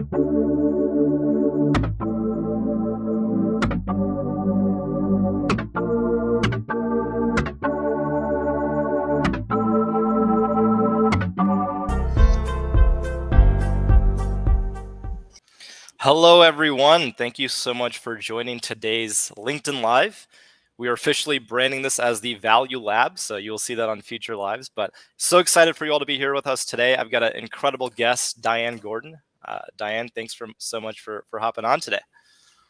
Hello, everyone. Thank you so much for joining today's LinkedIn Live. We are officially branding this as the Value Lab, so you'll see that on future lives. But so excited for you all to be here with us today. I've got an incredible guest, Diane Gordon. Diane, thanks so much for hopping on today.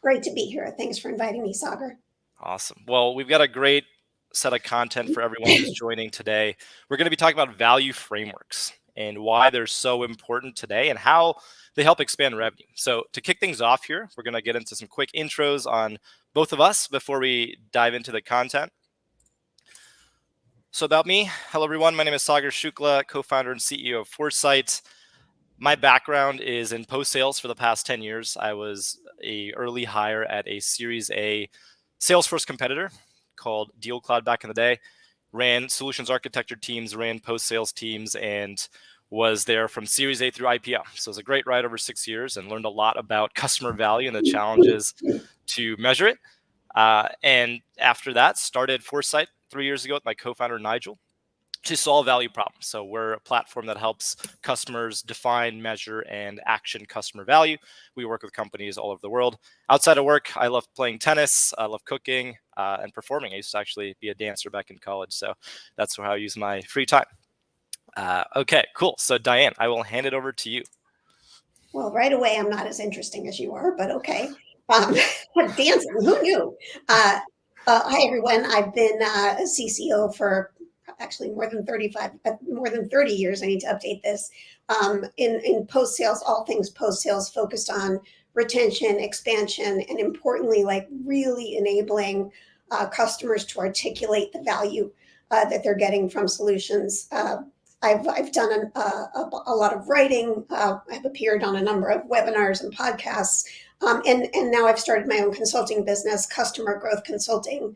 Great to be here. Thanks for inviting me, Sagar. Awesome. Well, we've got a great set of content for everyone who's joining today. We're going to be talking about value frameworks and why they're so important today and how they help expand revenue. So to kick things off here, we're going to get into some quick intros on both of us before we dive into the content. So about me, hello everyone. My name is Sagar Shukla, co-founder and CEO of Foresight. My background is in post-sales for the past 10 years. I was an early hire at a Series A Salesforce competitor called DealCloud back in the day, ran solutions architecture teams, ran post-sales teams, and was there from Series A through IPO. So it was a great ride over 6 years and learned a lot about customer value and the challenges to measure it. And after that, started Foresight 3 years ago with my co-founder, Nigel, to solve value problems. So we're a platform that helps customers define, measure, and action customer value. We work with companies all over the world. Outside of work, I love playing tennis. I love cooking and performing. I used to actually be a dancer back in college. So that's how I use my free time. Okay, cool. So Diane, I will hand it over to you. Well, right away, I'm not as interesting as you are, but okay. Dancing, who knew? Hi, everyone. I've been a CCO for actually more than 30 years. I need to update this. In post-sales, all things post-sales focused on retention, expansion, and importantly, like really enabling customers to articulate the value that they're getting from solutions. I've done a lot of writing. I've appeared on a number of webinars and podcasts, and now I've started my own consulting business, Customer Growth Consulting.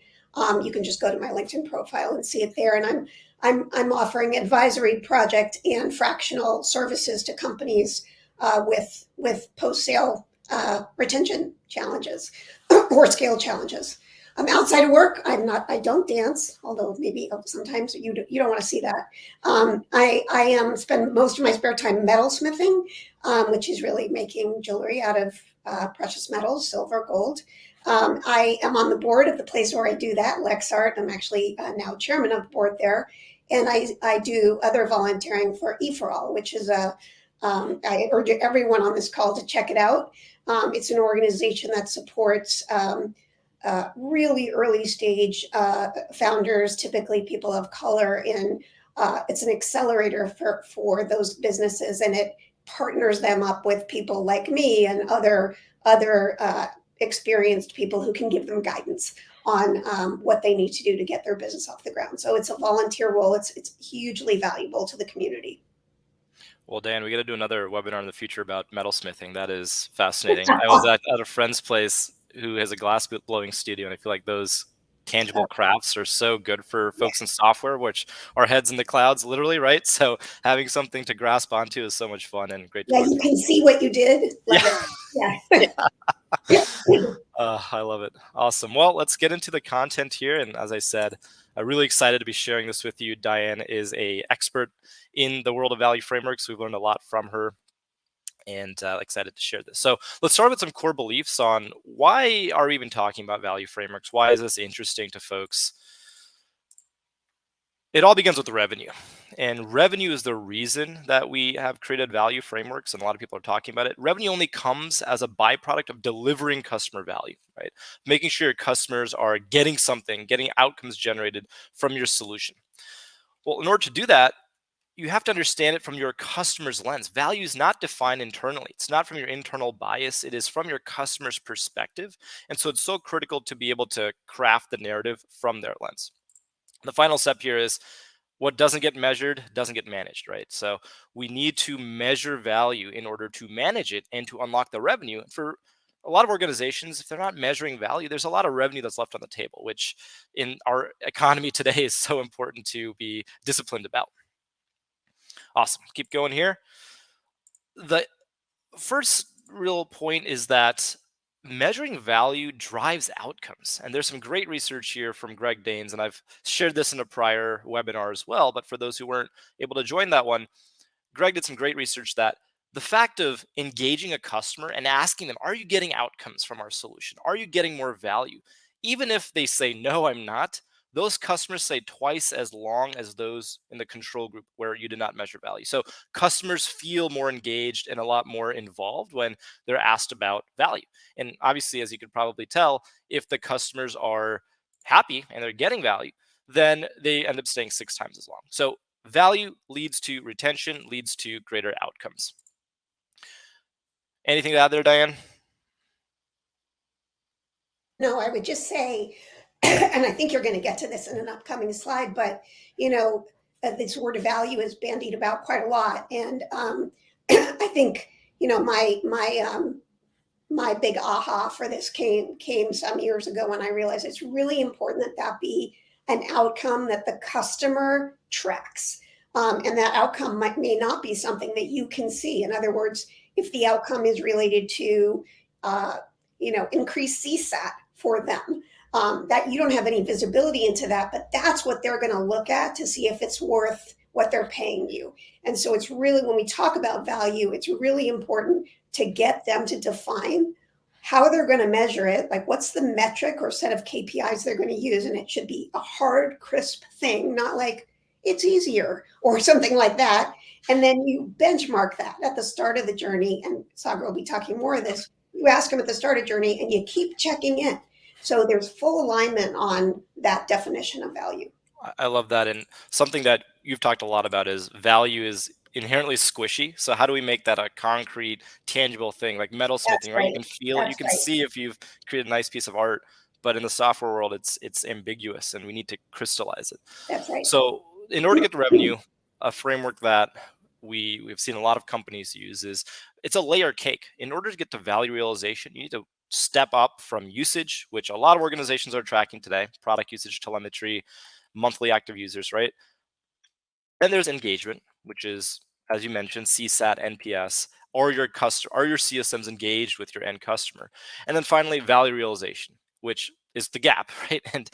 You can just go to my LinkedIn profile and see it there. And I'm offering advisory, project, and fractional services to companies with post-sale retention challenges or scale challenges. Outside of work, I don't dance, although maybe sometimes you don't want to see that. I spend most of my spare time metalsmithing, which is really making jewelry out of precious metals, silver, gold. I am on the board of the place where I do that, LexArt. I'm actually now chairman of the board there. And I do other volunteering for E4All, which is I urge everyone on this call to check it out. It's an organization that supports really early stage founders, typically people of color, and it's an accelerator for those businesses, and it partners them up with people like me and other experienced people who can give them guidance on what they need to do to get their business off the ground. So it's a volunteer role. It's hugely valuable to the community. Well, Dan, we got to do another webinar in the future about metalsmithing. That is fascinating. I was at a friend's place who has a glass blowing studio, and I feel like those tangible crafts are so good for folks in software, which are heads in the clouds, literally, right? So having something to grasp onto is so much fun and great. Yeah, you can see what you did. I love it. Awesome. Well, let's get into the content here. And as I said, I'm really excited to be sharing this with you. Diane is an expert in the world of value frameworks. We've learned a lot from her, and excited to share this. So let's start with some core beliefs on why are we even talking about value frameworks? Why is this interesting to folks? It all begins with revenue, and revenue is the reason that we have created value frameworks, and a lot of people are talking about it. Revenue only comes as a byproduct of delivering customer value, right? Making sure your customers are getting something, getting outcomes generated from your solution. Well, in order to do that, you have to understand it from your customer's lens. Value is not defined internally. It's not from your internal bias. It is from your customer's perspective. And so it's so critical to be able to craft the narrative from their lens. The final step here is what doesn't get measured doesn't get managed, right? So we need to measure value in order to manage it and to unlock the revenue. For a lot of organizations, if they're not measuring value, there's a lot of revenue that's left on the table, which in our economy today is so important to be disciplined about. Awesome. Keep going here. The first real point is that measuring value drives outcomes. And there's some great research here from Greg Danes, and I've shared this in a prior webinar as well. But for those who weren't able to join that one, Greg did some great research that the fact of engaging a customer and asking them, are you getting outcomes from our solution? Are you getting more value? Even if they say, no, I'm not, those customers say twice as long as those in the control group where you did not measure value. So customers feel more engaged and a lot more involved when they're asked about value. And obviously, as you could probably tell, if the customers are happy and they're getting value, then they end up staying 6 times as long. So value leads to retention, leads to greater outcomes. Anything to add there, Diane? No, I would just say, and I think you're going to get to this in an upcoming slide, but you know, this word of value is bandied about quite a lot, and I think my big aha for this came some years ago when I realized it's really important that that be an outcome that the customer tracks. And that outcome may not be something that you can see. In other words, if the outcome is related to, uh, increased CSAT for them, that you don't have any visibility into that, but that's what they're going to look at to see if it's worth what they're paying you. And so it's really, when we talk about value, it's really important to get them to define how they're going to measure it, like what's the metric or set of KPIs they're going to use. And it should be a hard, crisp thing, not like it's easier or something like that. And then you benchmark that at the start of the journey. And Sagar will be talking more of this. You ask them at the start of journey and you keep checking in. So there's full alignment on that definition of value. I love that. And something that you've talked a lot about is value is inherently squishy. So how do we make that a concrete, tangible thing like metal That's smithing, right? You right. can feel it, you That's can right. see if you've created a nice piece of art. But in the software world, it's ambiguous and we need to crystallize it. That's right. So in order to get the revenue, a framework that we've seen a lot of companies use is it's a layer cake. In order to get to value realization, you need to step up from usage, which a lot of organizations are tracking today, product usage, telemetry, monthly active users, right? Then there's engagement, which is, as you mentioned, CSAT, NPS, or your customer, are your CSMs engaged with your end customer? And then finally, value realization, which is the gap, right? And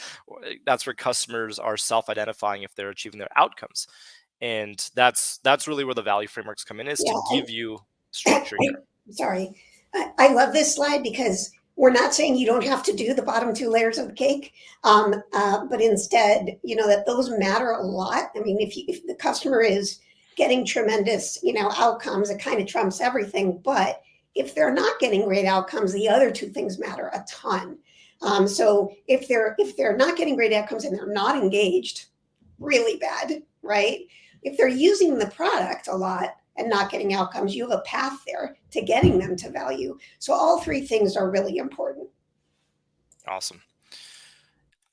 that's where customers are self-identifying if they're achieving their outcomes. And that's really where the value frameworks come in, is to Yeah. give you structure here. Sorry. I love this slide because we're not saying you don't have to do the bottom two layers of the cake, but instead, that those matter a lot. I mean, if the customer is getting tremendous, outcomes, it kind of trumps everything. But if they're not getting great outcomes, the other two things matter a ton. So if they're not getting great outcomes and they're not engaged, really bad, right? If they're using the product a lot and not getting outcomes, you have a path there to getting them to value. So all three things are really important. Awesome.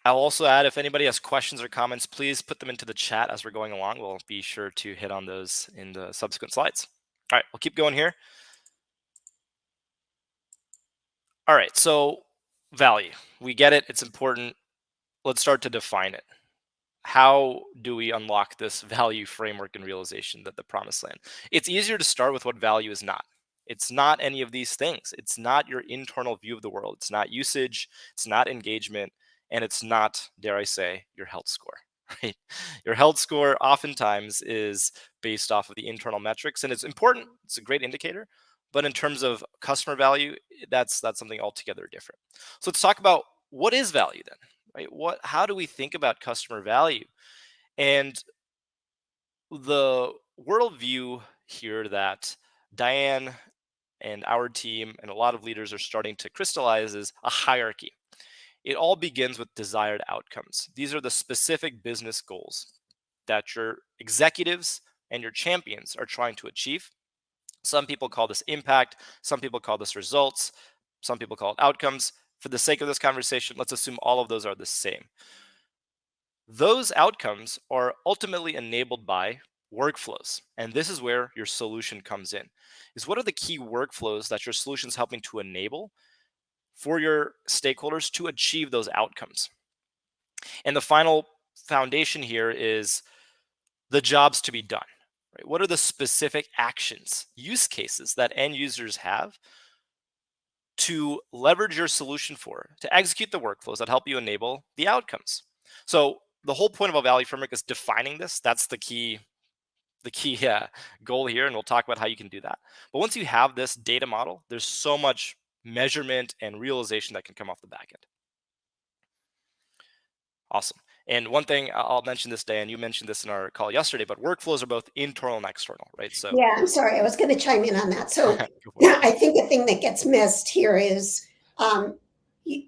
I'll also add, if anybody has questions or comments, please put them into the chat as we're going along. We'll be sure to hit on those in the subsequent slides. All right, we'll keep going here. All right, so value. We get it, it's important. Let's start to define it. How do we unlock this value framework and realization, that the promised land? It's easier to start with what value is not. It's not any of these things. It's not your internal view of the world. It's not usage. It's not engagement. And it's not, dare I say, your health score, right? Your health score oftentimes is based off of the internal metrics, and it's important. It's a great indicator. But in terms of customer value, that's something altogether different. So let's talk about what is value then, right? How do we think about customer value? And the worldview here that Diane and our team and a lot of leaders are starting to crystallize is a hierarchy. It all begins with desired outcomes. These are the specific business goals that your executives and your champions are trying to achieve. Some people call this impact, some people call this results, some people call it outcomes. For the sake of this conversation, let's assume all of those are the same. Those outcomes are ultimately enabled by workflows. And this is where your solution comes in. Is what are the key workflows that your solution is helping to enable for your stakeholders to achieve those outcomes? And the final foundation here is the jobs to be done. Right? What are the specific actions, use cases that end users have to leverage your solution for, to execute the workflows that help you enable the outcomes. So the whole point of a value framework is defining this. That's the key goal here, and we'll talk about how you can do that. But once you have this data model, there's so much measurement and realization that can come off the back end. Awesome. And one thing I'll mention this, Dan, you mentioned this in our call yesterday, but workflows are both internal and external, right? So Yeah, I'm sorry. I was going to chime in on that. So go for it. I think the thing that gets missed here is you,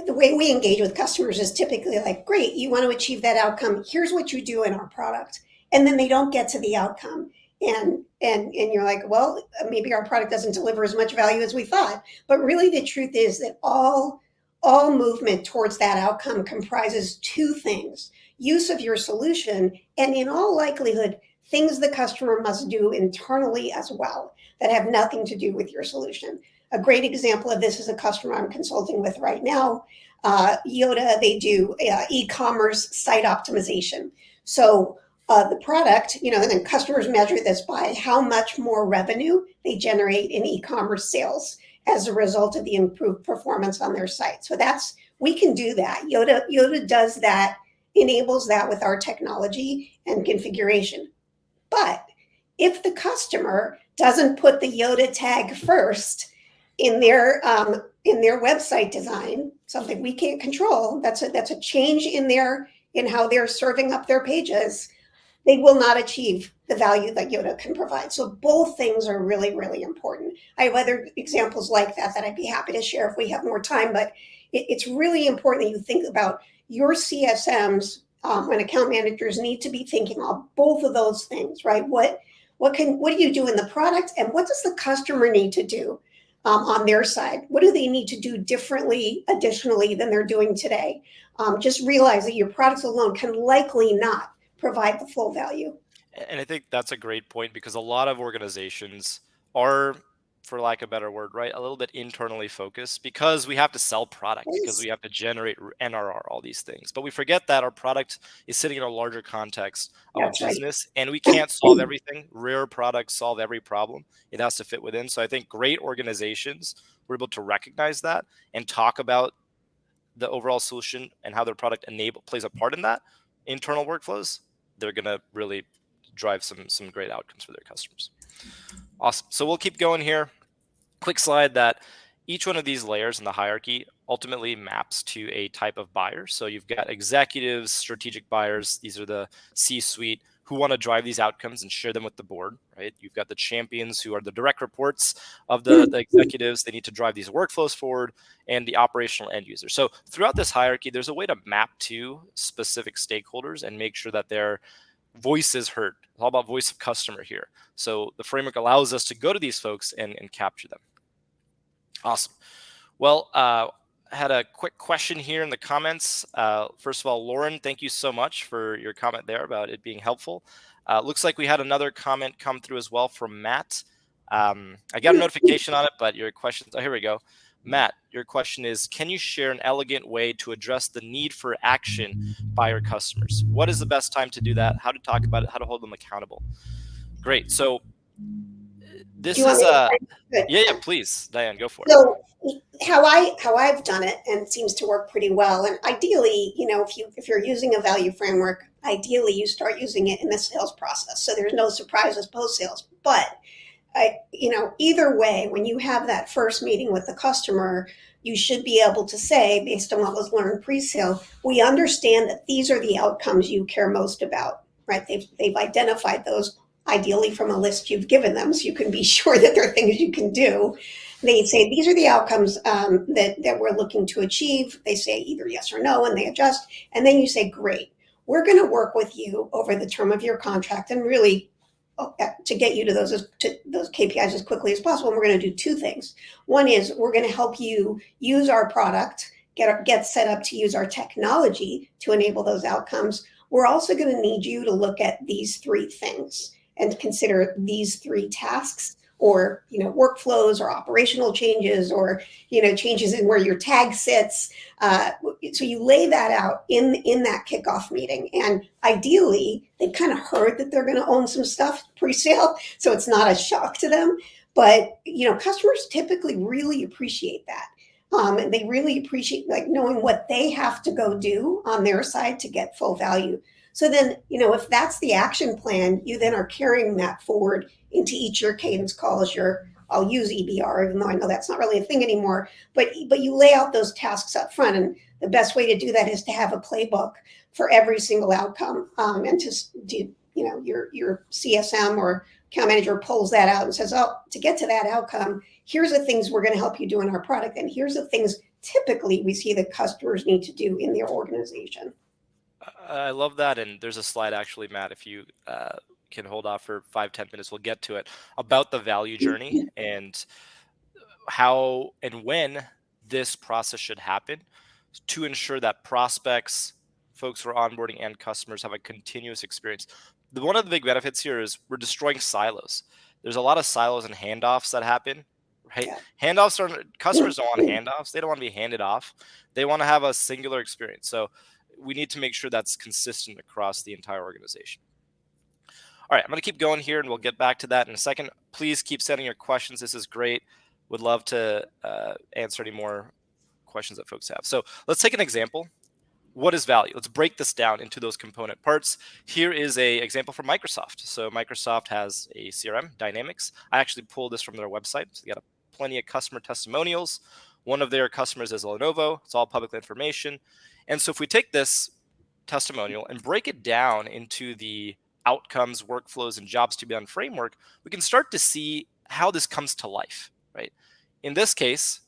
the way we engage with customers is typically like, great, you want to achieve that outcome. Here's what you do in our product. And then they don't get to the outcome. And you're like, well, maybe our product doesn't deliver as much value as we thought. But really the truth is that all movement towards that outcome comprises two things: use of your solution, and in all likelihood, things the customer must do internally as well that have nothing to do with your solution. A great example of this is a customer I'm consulting with right now. Yoda, they do e-commerce site optimization. So the product, and then customers measure this by how much more revenue they generate in e-commerce sales as a result of the improved performance on their site. So we can do that. Yoda does that, enables that with our technology and configuration. But if the customer doesn't put the Yoda tag first in their website design, something we can't control, that's a change in how they're serving up their pages, they will not achieve the value that Yoda can provide. So both things are really, really important. I have other examples like that I'd be happy to share if we have more time, but it's really important that you think about your CSMs when account managers need to be thinking of both of those things, right? What do you do in the product, and what does the customer need to do on their side? What do they need to do differently, additionally, than they're doing today? Just realize that your products alone can likely not provide the full value. And I think that's a great point, because a lot of organizations are, for lack of a better word, right, a little bit internally focused, because we have to sell product, because Yes, we have to generate NRR, all these things. But we forget that our product is sitting in a larger context of a that's right. business, and we can't solve everything. Rare products solve every problem. It has to fit within. So I think great organizations were able to recognize that and talk about the overall solution and how their product plays a part in that internal workflows. They're going to really drive some great outcomes for their customers. Awesome. So we'll keep going here. Quick slide that each one of these layers in the hierarchy ultimately maps to a type of buyer. So you've got executives, strategic buyers. These are the C-suite who want to drive these outcomes and share them with the board, right? You've got the champions, who are the direct reports of the executives. They need to drive these workflows forward, and the operational end user. So throughout this hierarchy, there's a way to map to specific stakeholders and make sure that their voice is heard. It's all about voice of customer here. So the framework allows us to go to these folks and capture them. Awesome. Well, I had a quick question here in the comments. First of all, Lauren, thank you so much for your comment there about it being helpful. Looks like we had another comment come through as well from Matt. I got a notification on it, but your question, here we go. Matt, your question is, can you share an elegant way to address the need for action by your customers? What is the best time to do that? How to talk about it? How to hold them accountable? Great. So Do this you want is me a, to? Good. yeah, Please, Diane, go for it. So how I've done it, and it seems to work pretty well. And ideally, if you're using a value framework, ideally you start using it in the sales process, so there's no surprises post sales. But either way, when you have that first meeting with the customer, you should be able to say, based on what was learned pre-sale, we understand that these are the outcomes you care most about, right? They've identified those, ideally from a list you've given them, so you can be sure that there are things you can do. They say, these are the outcomes that we're looking to achieve. They say either yes or no, and they adjust. And then you say, great, we're going to work with you over the term of your contract and really to get you to those KPIs as quickly as possible. And we're going to do two things. One is we're going to help you use our product, get set up to use our technology to enable those outcomes. We're also going to need you to look at these three things and consider these three tasks, or workflows, or operational changes, or changes in where your tag sits. So you lay that out in that kickoff meeting, and ideally they've kind of heard that they're going to own some stuff pre-sale, so it's not a shock to them. But customers typically really appreciate that. And they really appreciate like knowing what they have to go do on their side to get full value. So then, if that's the action plan, you then are carrying that forward into each your cadence calls, I'll use EBR, even though I know that's not really a thing anymore. But you lay out those tasks up front, and the best way to do that is to have a playbook for every single outcome, and to do your CSM or account manager pulls that out and says, oh, to get to that outcome, here's the things we're going to help you do in our product, and here's the things typically we see that customers need to do in their organization. I love that. And there's a slide actually, Matt, if you can hold off for 5-10 minutes, we'll get to it, about the value journey and how and when this process should happen to ensure that prospects, folks who are onboarding, and customers have a continuous experience. One of the big benefits here is we're destroying silos. There's a lot of silos and handoffs that happen, right? Yeah. Handoffs are, customers don't want handoffs. They don't want to be handed off. They want to have a singular experience. So we need to make sure that's consistent across the entire organization. All right, I'm going to keep going here, and we'll get back to that in a second. Please keep sending your questions. This is great. Would love to answer any more questions that folks have. So let's take an example. What is value? Let's break this down into those component parts. Here is an example from Microsoft. So Microsoft has a CRM, Dynamics. I actually pulled this from their website. So they got plenty of customer testimonials. One of their customers is Lenovo. It's all public information. And so if we take this testimonial and break it down into the outcomes, workflows, and jobs to be done framework, we can start to see how this comes to life, right? In this case,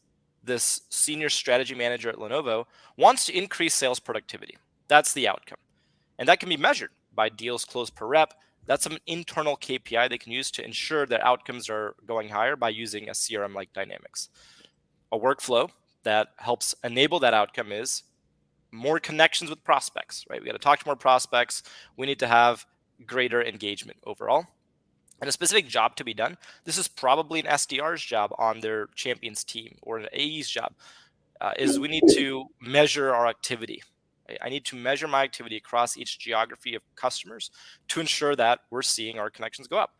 this senior strategy manager at Lenovo wants to increase sales productivity. That's the outcome. And that can be measured by deals closed per rep. That's an internal KPI they can use to ensure their outcomes are going higher by using a CRM like Dynamics. A workflow that helps enable that outcome is more connections with prospects, right? We got to talk to more prospects. We need to have greater engagement overall. And a specific job to be done, this is probably an SDR's job on their champions team, or an AE's job, is we need to measure our activity. Right? I need to measure my activity across each geography of customers to ensure that we're seeing our connections go up.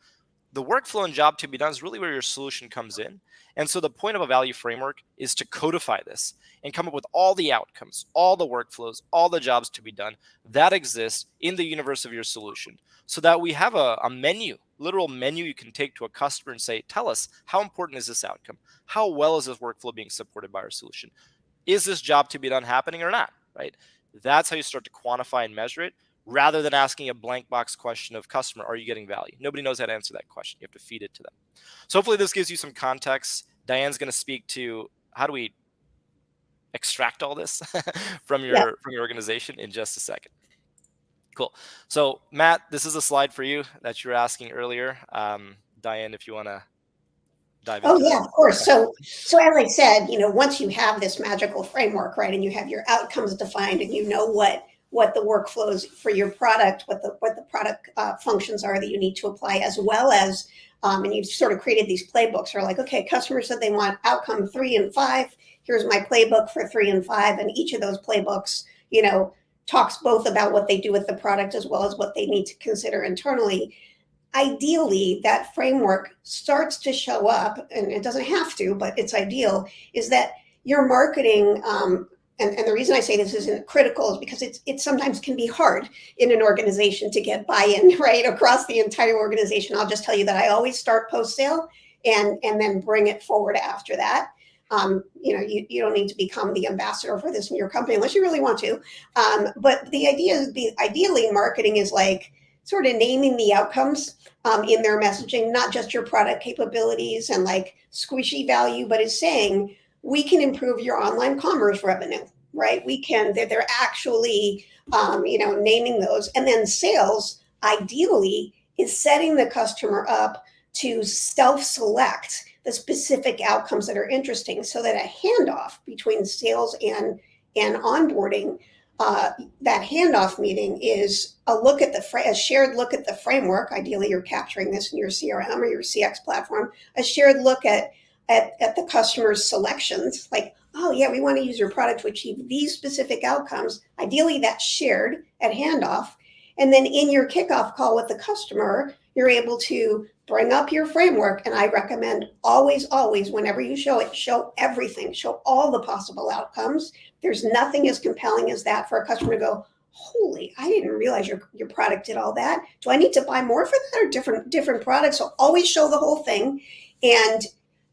The workflow and job to be done is really where your solution comes in. And so the point of a value framework is to codify this and come up with all the outcomes, all the workflows, all the jobs to be done that exist in the universe of your solution, so that we have a menu, literal menu you can take to a customer and say, tell us, how important is this outcome? How well is this workflow being supported by our solution? Is this job to be done happening or not, right? That's how you start to quantify and measure it, rather than asking a blank box question of customer, are you getting value? Nobody knows how to answer that question. You have to feed it to them. So hopefully this gives you some context. Diane's going to speak to how do we extract all this from your organization in just a second. Cool. So Matt, this is a slide for you that you were asking earlier. Diane, if you want to dive into yeah, that. of course. So as I said, once you have this magical framework, right, and you have your outcomes defined, and you know what the workflows for your product, what the product functions are that you need to apply, as well as, and you've sort of created these playbooks are like, okay, customers said they want outcome 3 and 5. Here's my playbook for 3 and 5. And each of those playbooks, talks both about what they do with the product as well as what they need to consider internally. Ideally, that framework starts to show up, and it doesn't have to, but it's ideal, is that your marketing, and the reason I say this isn't critical is because it sometimes can be hard in an organization to get buy-in, right, across the entire organization. I'll just tell you that I always start post-sale and then bring it forward after that. You don't need to become the ambassador for this in your company unless you really want to. But the idea is, ideally, marketing is like sort of naming the outcomes in their messaging, not just your product capabilities and like squishy value, but is saying, we can improve your online commerce revenue, right? We can, they're actually, naming those. And then sales, ideally, is setting the customer up to self-select the specific outcomes that are interesting, so that a handoff between sales and onboarding, that handoff meeting is a shared look at the framework. Ideally, you're capturing this in your CRM or your CX platform, a shared look at the customer's selections, like, oh yeah, we want to use your product to achieve these specific outcomes. Ideally, that's shared at handoff. And then in your kickoff call with the customer, you're able to bring up your framework. And I recommend always, always, whenever you show it, show everything, show all the possible outcomes. There's nothing as compelling as that for a customer to go, holy, I didn't realize your product did all that. Do I need to buy more for that or different products? So always show the whole thing. And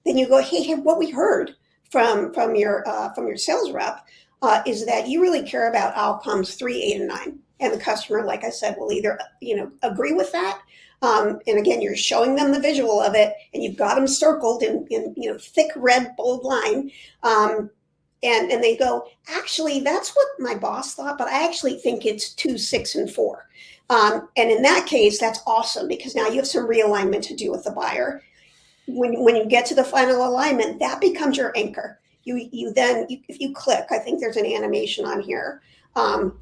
then you go, hey, what we heard from your sales rep is that you really care about outcomes 3, 8, and 9. And the customer, like I said, will either agree with that. And again, you're showing them the visual of it, and you've got them circled in thick red bold line. And they go, actually, that's what my boss thought, but I actually think it's 2, 6, and 4. And in that case, that's awesome because now you have some realignment to do with the buyer. When you get to the final alignment, that becomes your anchor. You then, if you click, I think there's an animation on here. I'm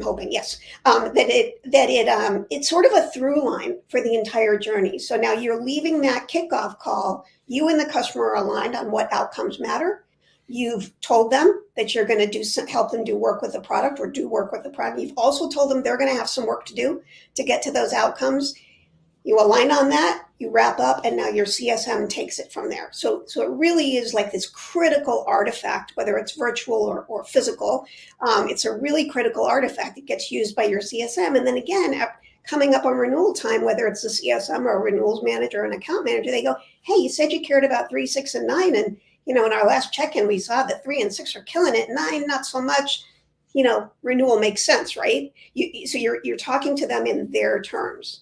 hoping, yes, it's sort of a through line for the entire journey. So now you're leaving that kickoff call. You and the customer are aligned on what outcomes matter. You've told them that you're going to help them do work with the product or do work with the product. You've also told them they're going to have some work to do to get to those outcomes. You align on that, you wrap up, and now your CSM takes it from there. So it really is like this critical artifact, whether it's virtual or physical. It's a really critical artifact that gets used by your CSM. And then again, coming up on renewal time, whether it's the CSM or a renewals manager or an account manager, they go, hey, you said you cared about 3, 6, and 9. And, in our last check-in, we saw that 3 and 6 are killing it. 9, not so much. Renewal makes sense, right? So you're talking to them in their terms.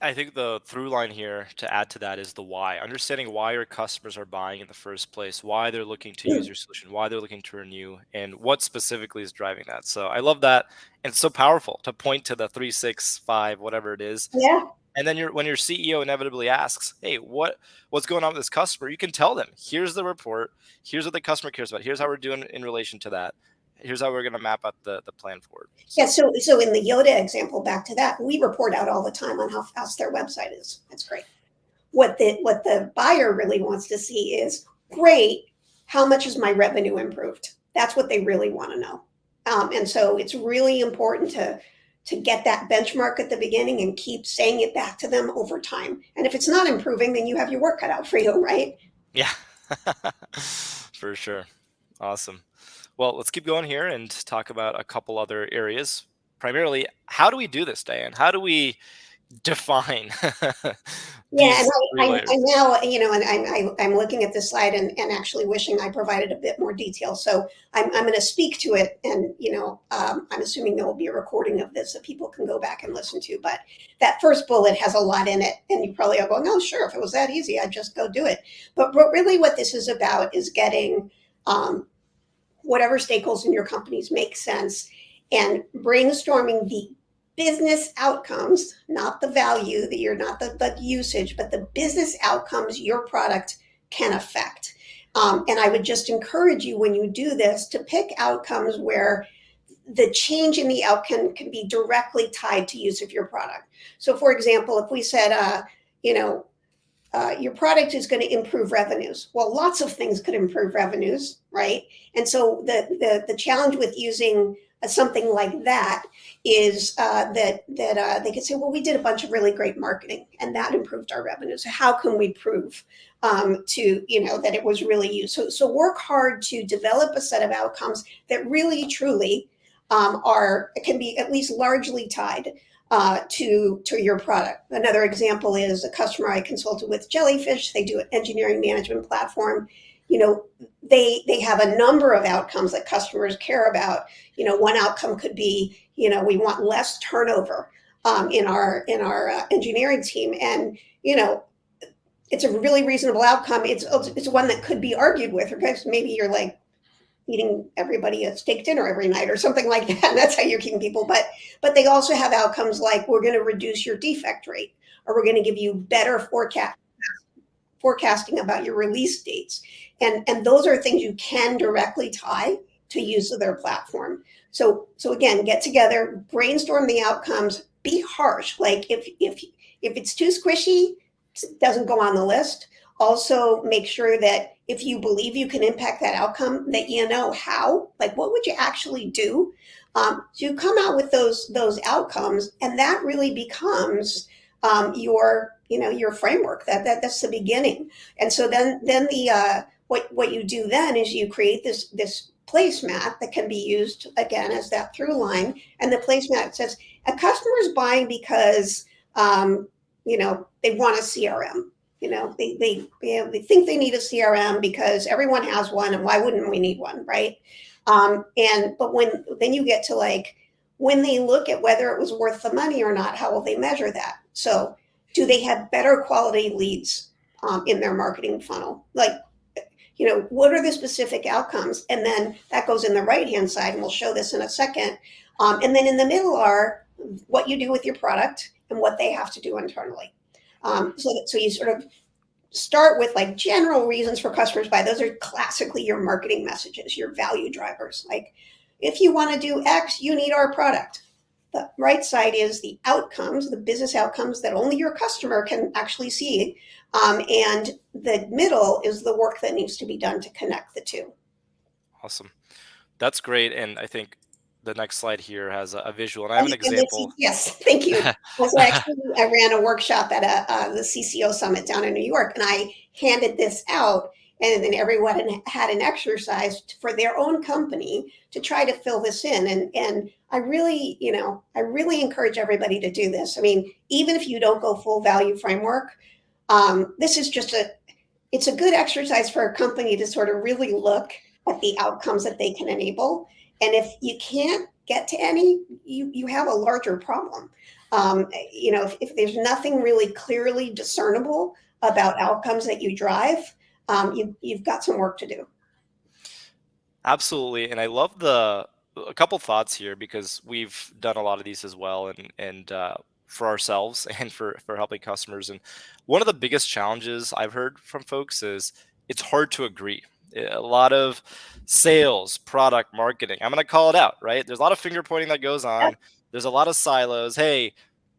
I think the through line here to add to that is the why. Understanding why your customers are buying in the first place, why they're looking to use your solution, why they're looking to renew, and what specifically is driving that. So I love that. And it's so powerful to point to the 3, 6, 5, whatever it is. Yeah. And then when your CEO inevitably asks, hey, what's going on with this customer? You can tell them, here's the report. Here's what the customer cares about. Here's how we're doing in relation to that. Here's how we're going to map out the plan forward. Yeah, so in the Yoda example, back to that, we report out all the time on how fast their website is. That's great. What the buyer really wants to see is, great, how much has my revenue improved? That's what they really want to know. And so it's really important to get that benchmark at the beginning and keep saying it back to them over time. And if it's not improving, then you have your work cut out for you, right? Yeah, for sure. Awesome. Well, let's keep going here and talk about a couple other areas. Primarily, how do we do this, Diane? How do we define Yeah, these three and layers? I now, and I'm looking at this slide and actually wishing I provided a bit more detail. So I'm going to speak to it, and I'm assuming there will be a recording of this that people can go back and listen to. But that first bullet has a lot in it, and you probably are going, "Oh, sure, if it was that easy, I'd just go do it." But really, what this is about is getting whatever stakeholders in your companies make sense and brainstorming the business outcomes, not the value, that you're not the usage, but the business outcomes your product can affect. And I would just encourage you when you do this to pick outcomes where the change in the outcome can be directly tied to use of your product. So for example, if we said, your product is going to improve revenues. Well, lots of things could improve revenues, right? And so the challenge with using something like that is that they could say, well, we did a bunch of really great marketing and that improved our revenue. So how can we prove that it was really used? So work hard to develop a set of outcomes that really truly can be at least largely tied to your product. Another example is a customer I consulted with, Jellyfish. They do an engineering management platform. They have a number of outcomes that customers care about. One outcome could be, we want less turnover in our engineering team, and it's a really reasonable outcome. It's one that could be argued with, because maybe you're like eating everybody a steak dinner every night or something like that. And that's how you're keeping people. But they also have outcomes like, we're going to reduce your defect rate, or we're going to give you better forecasting about your release dates. And those are things you can directly tie to use of their platform. So again, get together, brainstorm the outcomes, be harsh. Like if it's too squishy, it doesn't go on the list. Also, make sure that if you believe you can impact that outcome, that you know how, like what would you actually do? So you come out with those outcomes, and that really becomes your framework. That's the beginning. And so then the what you do then is you create this placemat that can be used again as that through line. And the placemat says a customer is buying because they want a CRM. They think they need a CRM because everyone has one, and why wouldn't we need one, right? But when then you get to like when they look at whether it was worth the money or not, how will they measure that? So, do they have better quality leads in their marketing funnel? Like, what are the specific outcomes? And then that goes in the right hand side, and we'll show this in a second. And then in the middle are what you do with your product and what they have to do internally. So you sort of start with like general reasons for customers buy. Those are classically your marketing messages, your value drivers. Like, if you want to do X, you need our product. The right side is the outcomes, the business outcomes that only your customer can actually see. And the middle is the work that needs to be done to connect the two. Awesome. That's great. And I think the next slide here has a visual, and I have And, an and example. yes, thank you. So actually, I ran a workshop at the CCO summit down in New York, and I handed this out, and then everyone had an exercise for their own company to try to fill this in. And I really encourage everybody to do this. I mean, even if you don't go full value framework, this is just it's a good exercise for a company to sort of really look at the outcomes that they can enable. And if you can't get to any, you have a larger problem. If there's nothing really clearly discernible about outcomes that you drive, you've got some work to do. Absolutely. And I love a couple thoughts here because we've done a lot of these as well, and for ourselves and for helping customers. And one of the biggest challenges I've heard from folks is it's hard to agree. A lot of sales, product, marketing. I'm going to call it out, right? There's a lot of finger pointing that goes on. There's a lot of silos. Hey,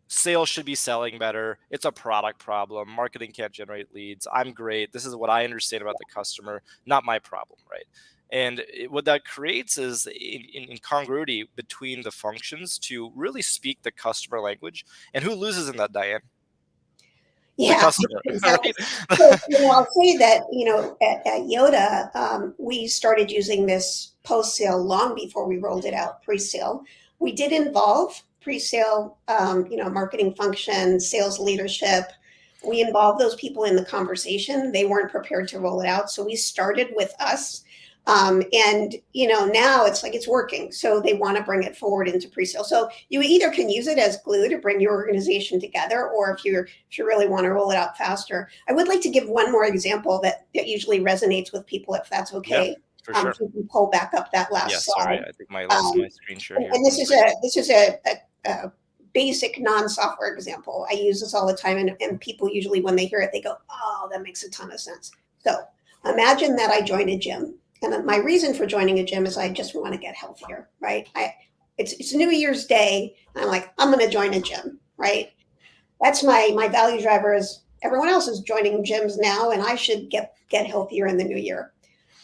sales should be selling better. It's a product problem. Marketing can't generate leads. I'm great. This is what I understand about the customer, not my problem, right? And what that creates is incongruity between the functions to really speak the customer language. And who loses in that, Diane? The Yeah, customer, exactly. right? So, I'll say that, at Yoda, we started using this post-sale long before we rolled it out pre-sale. We did involve pre-sale, marketing function, sales leadership. We involved those people in the conversation. They weren't prepared to roll it out. So we started with us. And now it's like it's working. So they want to bring it forward into pre-sale. So you either can use it as glue to bring your organization together, or if you really want to roll it out faster. I would like to give one more example that usually resonates with people, if that's Yeah, okay. for sure. If you can pull back up that Yeah, last sorry. slide. I think my lost Um, my screen share and, here. and One second. this is a basic non-software example. I use this all the time, and people usually, when they hear it, they go, "Oh, that makes a ton of sense." So imagine that I join a gym, and my reason for joining a gym is I just want to get healthier, right? It's New Year's Day, and I'm like, I'm going to join a gym, right? That's my value driver. Is everyone else is joining gyms now, and I should get healthier in the new year.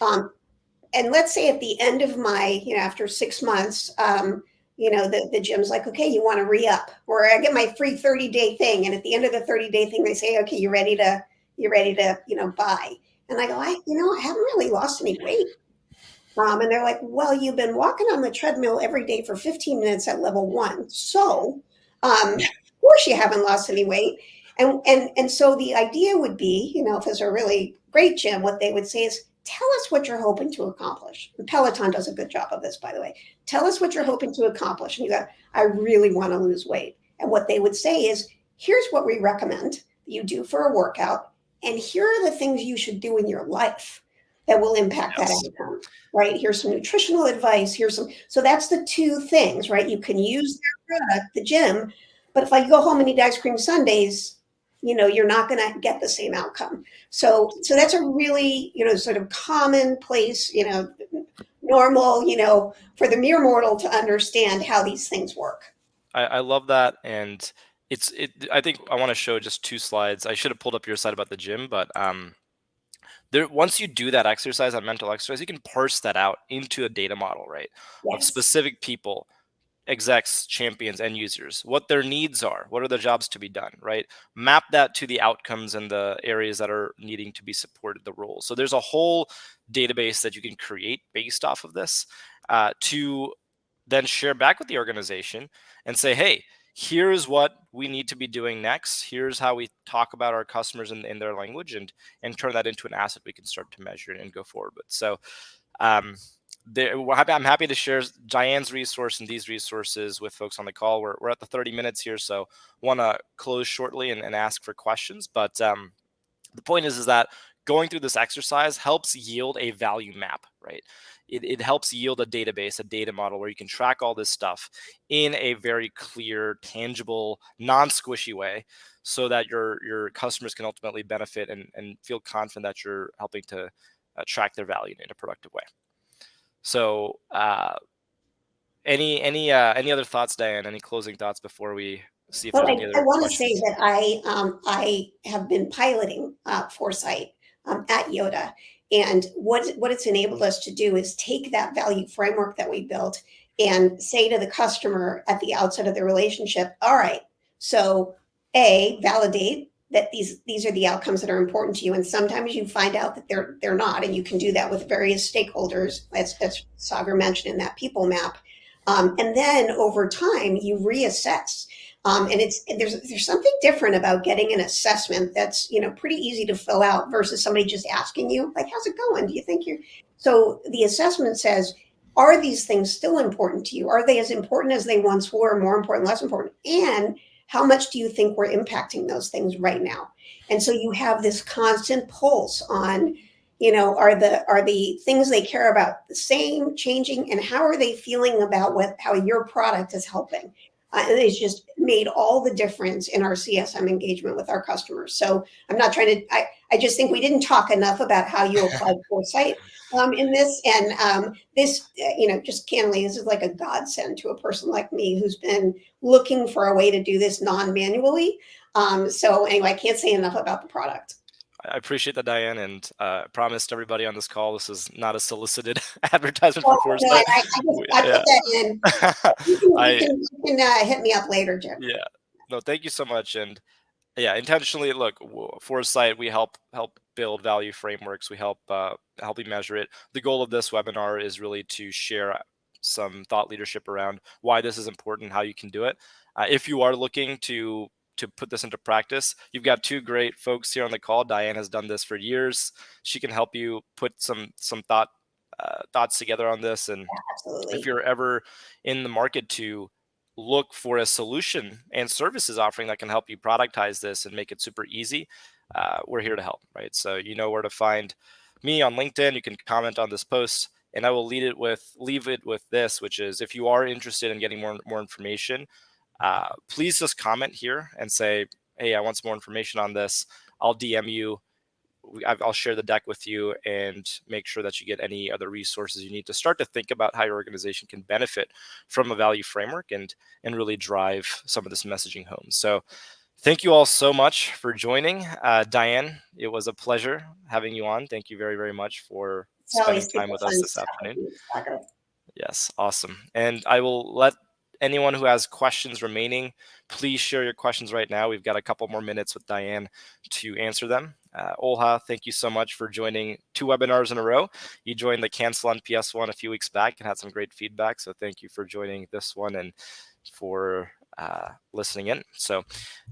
Um, and let's say at the end of my, after 6 months, the gym's like, okay, you want to re-up, or I get my free 30-day thing. And at the end of the 30-day thing, they say, okay, you ready to buy. And I go, I haven't really lost any weight. And they're like, well, you've been walking on the treadmill every day for 15 minutes at level 1. So, of course you haven't lost any weight. And so the idea would be, if it's a really great gym, what they would say is, tell us what you're hoping to accomplish. And Peloton does a good job of this, by the way. Tell us what you're hoping to accomplish. And you go, I really want to lose weight. And what they would say is, here's what we recommend you do for a workout. And here are the things you should do in your life that will impact that Yes. outcome, right? Here's some nutritional advice. So that's the two things, right? You can use their product, the gym, but if I go home and eat ice cream sundaes, you're not going to get the same outcome. So that's a really, sort of commonplace, normal, for the mere mortal to understand how these things work. I love that, and I think I want to show just two slides. I should have pulled up your slide about the gym, but there once you do that exercise, on mental exercise, you can parse that out into a data model, right? Of Yes. specific people execs, champions, end users, what their needs are, what are the jobs to be done, right? Map that to the outcomes and the areas that are needing to be supported, the roles. So there's a whole database that you can create based off of this to then share back with the organization and say, hey, here's what we need to be doing next. Here's how we talk about our customers in their language, and turn that into an asset we can start to measure and go forward with. So um, I'm happy to share Diane's resource and these resources with folks on the call. We're at the 30 minutes here, so want to close shortly and ask for questions. But the point is that going through this exercise helps yield a value map, right? It helps yield a database, a data model where you can track all this stuff in a very clear, tangible, non-squishy way, so that your customers can ultimately benefit and feel confident that you're helping to track their value in a productive way. So, any other thoughts, Diane? Any closing thoughts before we see if Well, there's any I other want to say questions? that I have been piloting Foresight at Yoda, and what it's enabled us to do is take that value framework that we built and say to the customer at the outset of the relationship, all right, so A, validate that these are the outcomes that are important to you, and sometimes you find out that they're not, and you can do that with various stakeholders, as Sagar mentioned in that people map. And then over time, you reassess. And there's something different about getting an assessment that's pretty easy to fill out versus somebody just asking you like, how's it going, do you think you're. So the assessment says, are these things still important to you? Are they as important as they once were, more important, less important? And how much do you think we're impacting those things right now? And so you have this constant pulse on, are the things they care about the same, changing, and how are they feeling about how your product is helping? And it's just made all the difference in our CSM engagement with our customers. So I'm not trying to. I just think we didn't talk enough about how you apply foresight in this, and this, just candidly, this is like a godsend to a person like me who's been looking for a way to do this non-manually. So anyway, I can't say enough about the product. I appreciate that, Diane, and promised everybody on this call this is not a solicited advertisement for Well, no, Foresight. I put Yeah, that in. You I can, hit me up later, Jim. yeah. No, thank you so much, and yeah, intentionally. Look, Foresight, we help build value frameworks. We help you measure it. The goal of this webinar is really to share some thought leadership around why this is important, how you can do it. If you are looking to put this into practice, you've got two great folks here on the call. Diane has done this for years. She can help you put some thoughts together on this. And if Absolutely. you're ever in the market to look for a solution and services offering that can help you productize this and make it super easy, we're here to help, right? So you know where to find me on LinkedIn. You can comment on this post, and I will leave it with this, which is, if you are interested in getting more information, please just comment here and say, hey, I want some more information on this. I'll DM you. I'll share the deck with you and make sure that you get any other resources you need to start to think about how your organization can benefit from a value framework and really drive some of this messaging home. So thank you all so much for joining. Diane, it was a pleasure having you on. Thank you very, very much for It's spending always time super with us fun this stuff with afternoon. you, Sagar. Yes, awesome. And I will let anyone who has questions remaining, please share your questions right now. We've got a couple more minutes with Diane to answer them. Olha, thank you so much for joining 2 webinars in a row. You joined the Cancel on PS one a few weeks back and had some great feedback. So thank you for joining this one and for listening in. So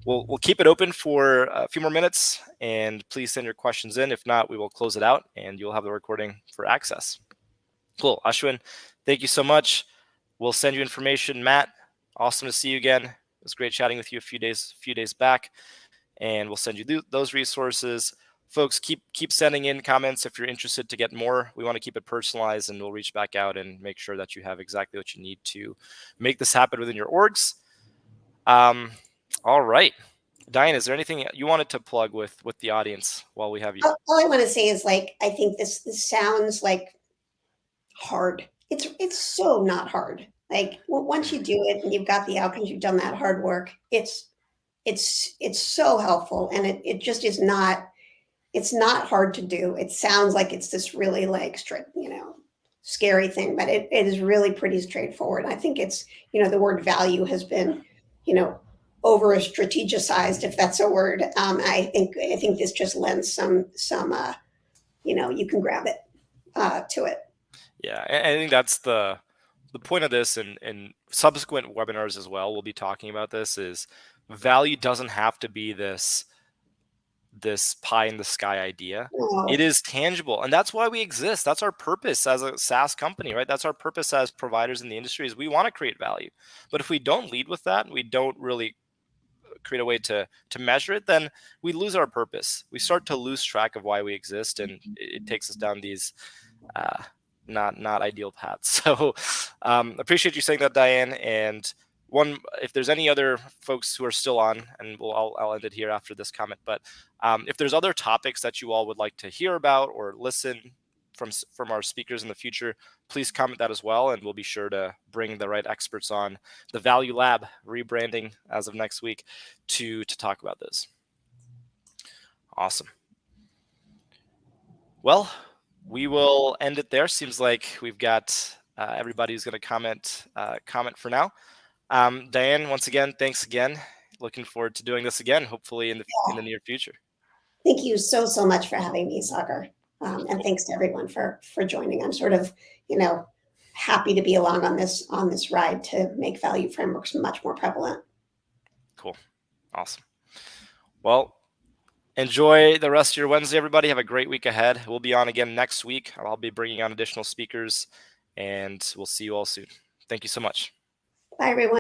we'll keep it open for a few more minutes, and please send your questions in. If not, we will close it out and you'll have the recording for access. Cool. Ashwin, thank you so much. We'll send you information. Matt, awesome to see you again. It was great chatting with you a few days back, and we'll send you those resources. Folks, keep sending in comments if you're interested to get more. We want to keep it personalized, and we'll reach back out and make sure that you have exactly what you need to make this happen within your orgs. All right, Diane, is there anything you wanted to plug with the audience while we have you? All I want to say is, like, I think this sounds like hard. It's so not hard. Like, once you do it and you've got the outcomes, you've done that hard work. It's so helpful, and it just is not. It's not hard to do. It sounds like it's this really, like, strict, scary thing, but it is really pretty straightforward. I think it's, the word value has been, you know, over strategicized, if that's a word. I think this just lends some you can grab it to it. Yeah, and I think that's the point of this, and subsequent webinars as well. We'll be talking about this. Is value doesn't have to be this pie in the sky idea. It No, is tangible, and that's why we exist. That's our purpose as a SaaS company, right? That's our purpose as providers in the industry, is we want to create value. But if we don't lead with that, we don't really create a way to measure it, then we lose our purpose. We start to lose track of why we exist, and it takes us down these uh, not ideal paths. So appreciate you saying that, Diane. And one, if there's any other folks who are still on, and I'll end it here after this comment. But if there's other topics that you all would like to hear about or listen from our speakers in the future, please comment that as well, and we'll be sure to bring the right experts on the Value Lab, rebranding as of next week, to talk about this. Awesome. Well, we will end it there. Seems like we've got everybody who's going to comment for now. Diane, once again, thanks again. Looking forward to doing this again, hopefully in the near future. thank you so much for having me, Sagar. And Cool. thanks to everyone for joining. I'm sort of, happy to be along on this ride to make value frameworks much more prevalent. Cool. Awesome. Well, enjoy the rest of your Wednesday, everybody. Have a great week ahead. We'll be on again next week. I'll be bringing on additional speakers, and we'll see you all soon. Thank you so much. Bye, everyone.